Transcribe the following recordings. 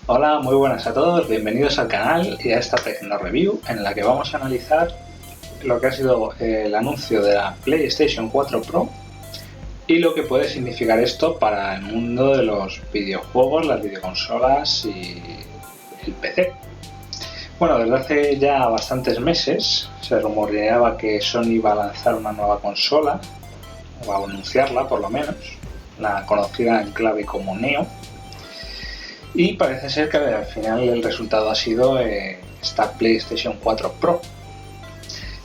Hola, muy buenas a todos, bienvenidos al canal y a esta Tecno Review en la que vamos a analizar lo que ha sido el anuncio de la PlayStation 4 Pro y lo que puede significar esto para el mundo de los videojuegos, las videoconsolas y el PC. Bueno, desde hace ya bastantes meses se rumoreaba que Sony iba a lanzar una nueva consola, o a anunciarla por lo menos, la conocida en clave como Neo. Y parece ser que al final el resultado ha sido esta PlayStation 4 Pro.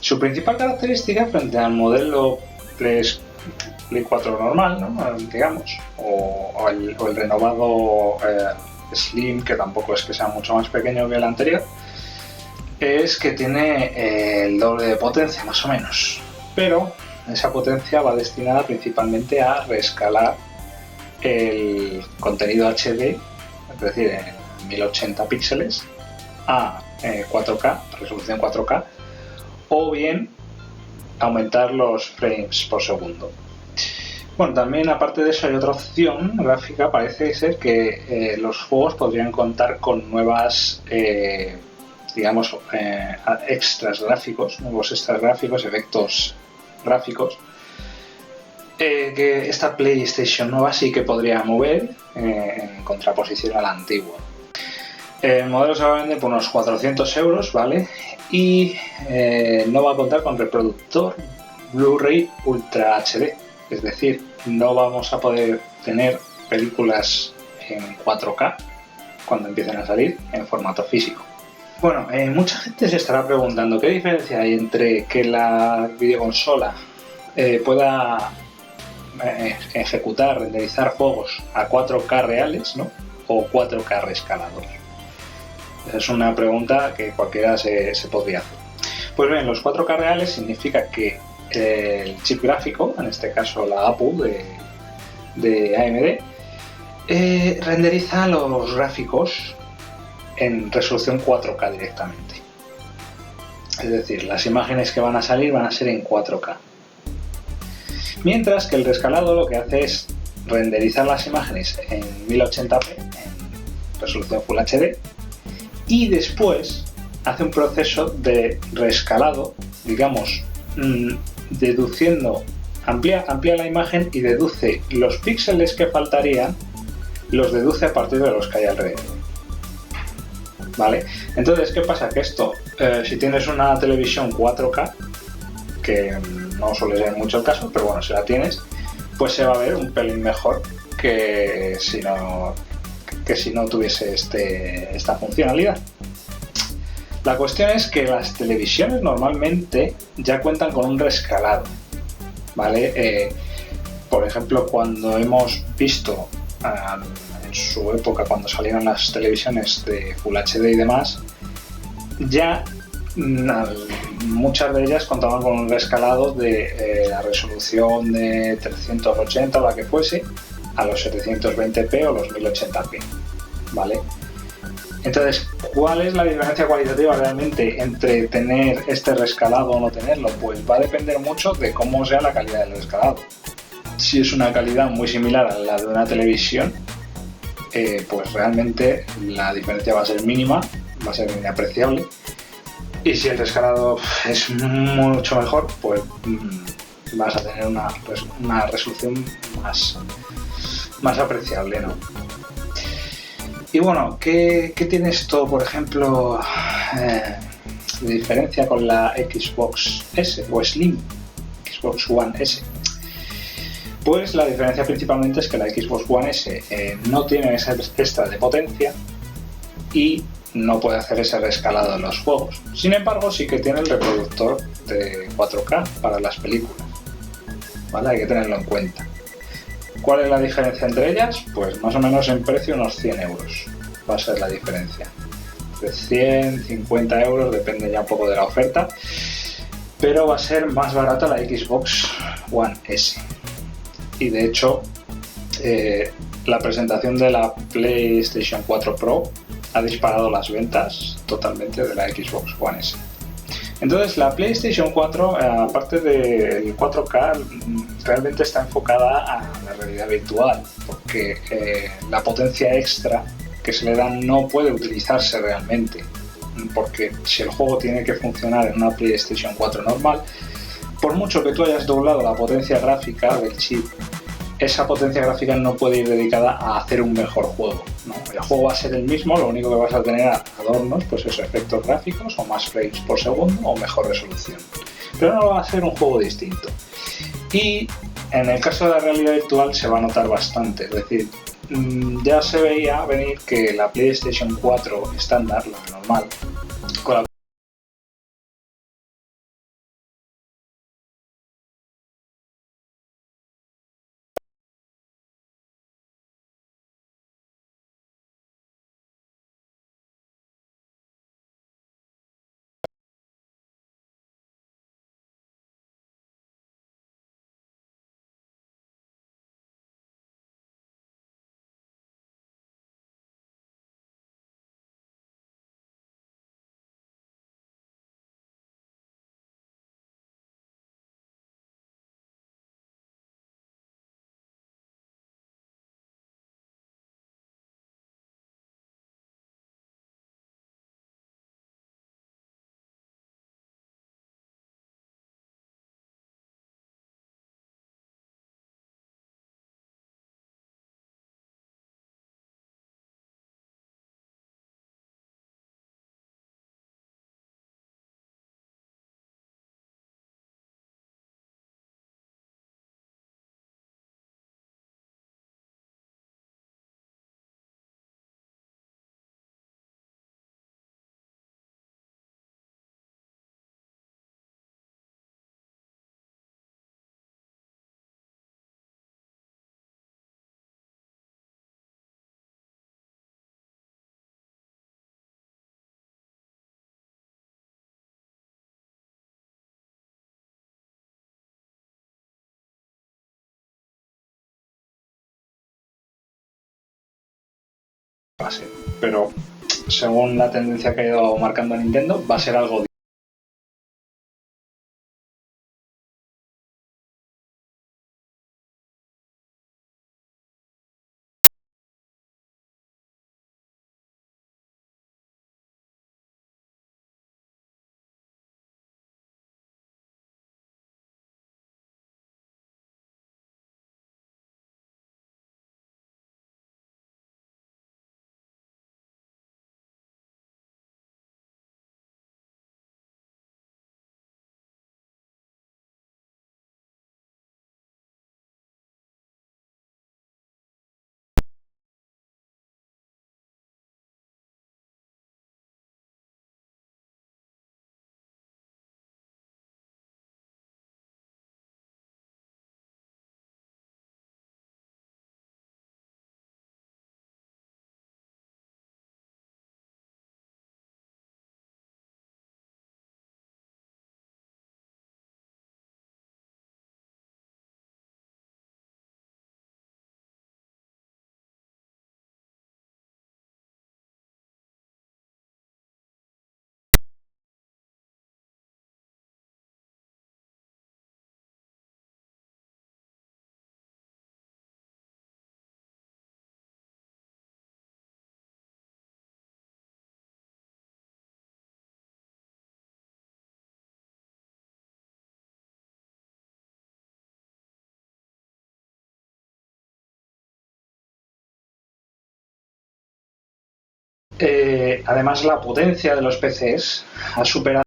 Su principal característica frente al modelo Play 4 normal, ¿no? Digamos, o el renovado Slim, que tampoco es que sea mucho más pequeño que el anterior, es que tiene el doble de potencia más o menos. Pero esa potencia va destinada principalmente a reescalar el contenido HD, es decir, en 1080 píxeles a 4K, resolución 4K, o bien aumentar los frames por segundo. Bueno, también aparte de eso hay otra opción gráfica, parece ser que los juegos podrían contar con nuevas, extras gráficos, nuevos extras gráficos, efectos gráficos, que esta PlayStation nueva sí que podría mover en contraposición a la antigua. El modelo se va a vender por unos 400 euros, ¿vale? Y no va a contar con reproductor Blu-ray Ultra HD, es decir, no vamos a poder tener películas en 4K cuando empiecen a salir en formato físico. Bueno, mucha gente se estará preguntando qué diferencia hay entre que la videoconsola pueda ejecutar, renderizar juegos a 4K reales, ¿no? O 4K rescalados. Esa es una pregunta que cualquiera se podría hacer. Pues bien, los 4K reales significa que el chip gráfico, en este caso la APU de AMD, renderiza los gráficos en resolución 4K directamente. Es decir, las imágenes que van a salir van a ser en 4K. Mientras que el rescalado lo que hace es renderizar las imágenes en 1080p, en resolución Full HD, y después hace un proceso de rescalado, digamos, deduciendo, amplía la imagen y deduce los píxeles que faltarían, los deduce a partir de los que hay alrededor. ¿Vale? Entonces, ¿qué pasa? Que esto, si tienes una televisión 4K, que no suele ser mucho el caso, pero bueno, si la tienes, pues se va a ver un pelín mejor que si no tuviese esta funcionalidad. La cuestión es que las televisiones normalmente ya cuentan con un rescalado, ¿vale? Por ejemplo, cuando hemos visto en su época, cuando salieron las televisiones de Full HD y demás, ya muchas de ellas contaban con un rescalado de la resolución de 380 o la que fuese a los 720p o los 1080p, ¿vale? Entonces, ¿cuál es la diferencia cualitativa realmente entre tener este rescalado o no tenerlo? Pues va a depender mucho de cómo sea la calidad del rescalado. Si es una calidad muy similar a la de una televisión, pues realmente la diferencia va a ser mínima, va a ser inapreciable. Y si el rescalado es mucho mejor, pues vas a tener una resolución más apreciable, ¿no? Y bueno, ¿qué tiene esto, por ejemplo, de diferencia con la Xbox S o Slim, Xbox One S? Pues la diferencia principalmente es que la Xbox One S no tiene esa extra de potencia y no puede hacer ese rescalado en los juegos. Sin embargo, sí que tiene el reproductor de 4K para las películas, ¿vale? Hay que tenerlo en cuenta. ¿Cuál es la diferencia entre ellas? Pues más o menos en precio unos 100 euros va a ser la diferencia. De 100, 50 euros, depende ya un poco de la oferta, pero va a ser más barata la Xbox One S. Y de hecho, la presentación de la PlayStation 4 Pro ha disparado las ventas totalmente de la Xbox One S. Entonces la PlayStation 4, aparte del 4K, realmente está enfocada a la realidad virtual, porque la potencia extra que se le dan no puede utilizarse realmente, porque si el juego tiene que funcionar en una PlayStation 4 normal, por mucho que tú hayas doblado la potencia gráfica del chip, esa potencia gráfica no puede ir dedicada a hacer un mejor juego, ¿no? El juego va a ser el mismo, lo único que vas a tener adornos, pues esos efectos gráficos o más frames por segundo o mejor resolución, pero no va a ser un juego distinto. Y en el caso de la realidad virtual se va a notar bastante, es decir, ya se veía venir que la PlayStation 4 estándar, la normal, con la base, pero según la tendencia que ha ido marcando Nintendo, va a ser algo. Además, la potencia de los PCs ha superado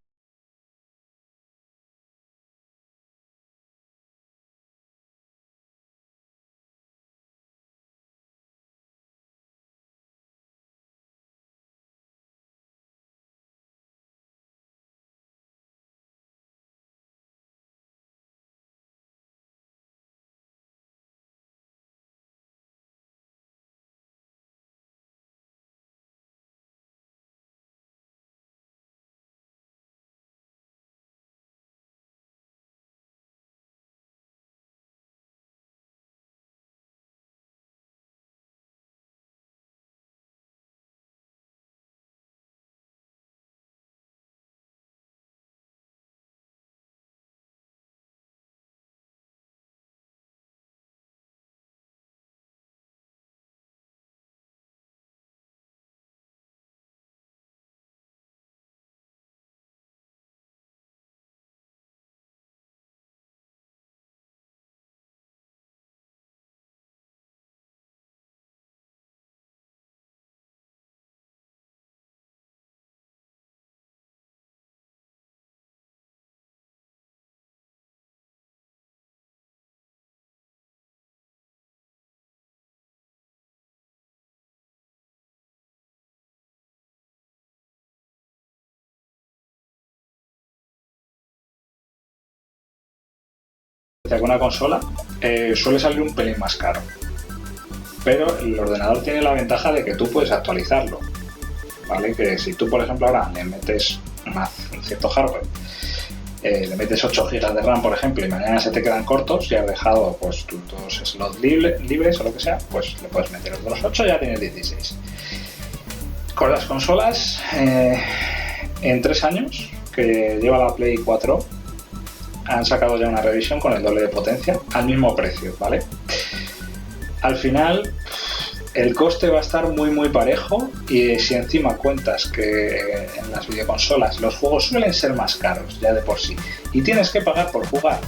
que una consola suele salir un pelín más caro. Pero el ordenador tiene la ventaja de que tú puedes actualizarlo, ¿vale? Que si tú, por ejemplo, ahora le metes un cierto hardware, le metes 8 GB de RAM, por ejemplo, y mañana se te quedan cortos y has dejado pues tus 2 slots libres o lo que sea, pues le puedes meter otros 8 y ya tienes 16. Con las consolas, en 3 años que lleva la Play 4, han sacado ya una revisión con el doble de potencia al mismo precio, ¿vale? Al final el coste va a estar muy parejo, y si encima cuentas que en las videoconsolas los juegos suelen ser más caros ya de por sí y tienes que pagar por jugar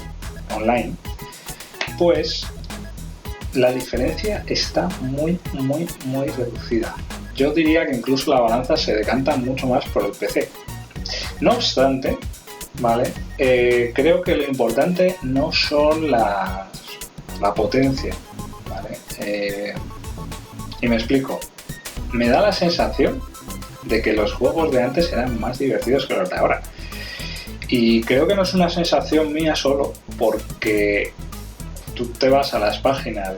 online, pues la diferencia está muy reducida. Yo diría que incluso la balanza se decanta mucho más por el PC. No obstante, ¿vale? Creo que lo importante no son la potencia, ¿vale? Y me explico. Me da la sensación de que los juegos de antes eran más divertidos que los de ahora. Y creo que no es una sensación mía solo, porque tú te vas a las páginas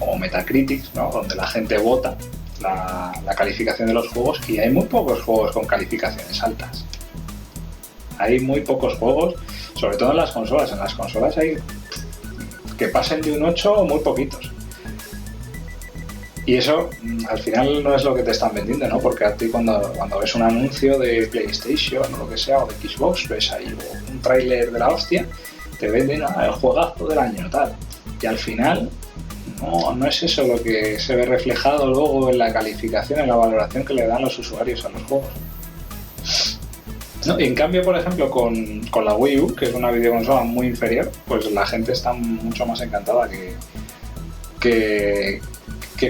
como Metacritic, ¿no? Donde la gente vota la calificación de los juegos, y hay muy pocos juegos con calificaciones altas. Hay muy pocos juegos, sobre todo en las consolas. En las consolas hay que pasen de un 8 muy poquitos. Y eso al final no es lo que te están vendiendo, ¿no? Porque a ti cuando ves un anuncio de PlayStation o lo que sea, o de Xbox, ves ahí un tráiler de la hostia, te venden el juegazo del año, tal. Y al final no es eso lo que se ve reflejado luego en la calificación, en la valoración que le dan los usuarios a los juegos. ¿No? Y en cambio, por ejemplo, con la Wii U, que es una videoconsola muy inferior, pues la gente está mucho más encantada que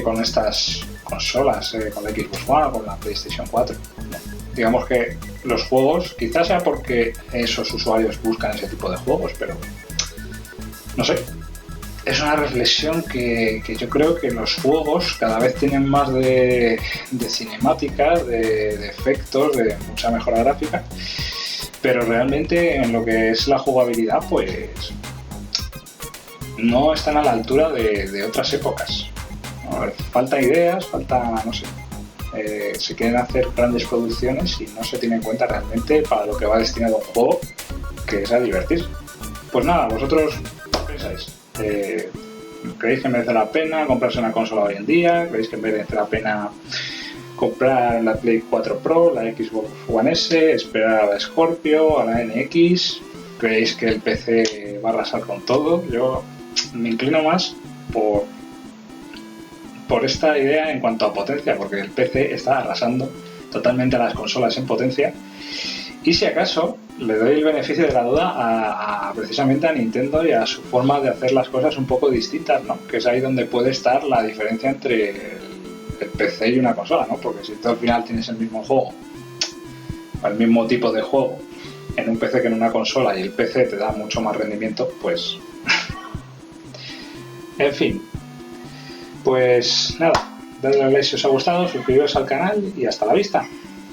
con estas consolas, con la Xbox One o con la PlayStation 4. ¿No? Digamos que los juegos, quizás sea porque esos usuarios buscan ese tipo de juegos, pero no sé. Es una reflexión que yo creo que los juegos cada vez tienen más de cinemáticas, de efectos, de mucha mejora gráfica, pero realmente en lo que es la jugabilidad, pues no están a la altura de otras épocas. A ver, falta ideas, no sé. Se quieren hacer grandes producciones y no se tiene en cuenta realmente para lo que va destinado un juego, que es a divertirse. Pues nada, vosotros, ¿qué pensáis? ¿Creéis que merece la pena comprarse una consola hoy en día? ¿Creéis que merece la pena comprar la Play 4 Pro, la Xbox One S, esperar a la Scorpio, a la NX? ¿Creéis que el PC va a arrasar con todo? Yo me inclino más por esta idea en cuanto a potencia, porque el PC está arrasando totalmente a las consolas en potencia. Y si acaso le doy el beneficio de la duda precisamente a Nintendo y a su forma de hacer las cosas un poco distintas, ¿no? Que es ahí donde puede estar la diferencia entre el PC y una consola, ¿no? Porque si tú al final tienes el mismo juego, el mismo tipo de juego en un PC que en una consola, y el PC te da mucho más rendimiento, pues en fin, pues nada, dadle a like si os ha gustado, suscribiros al canal y hasta la vista.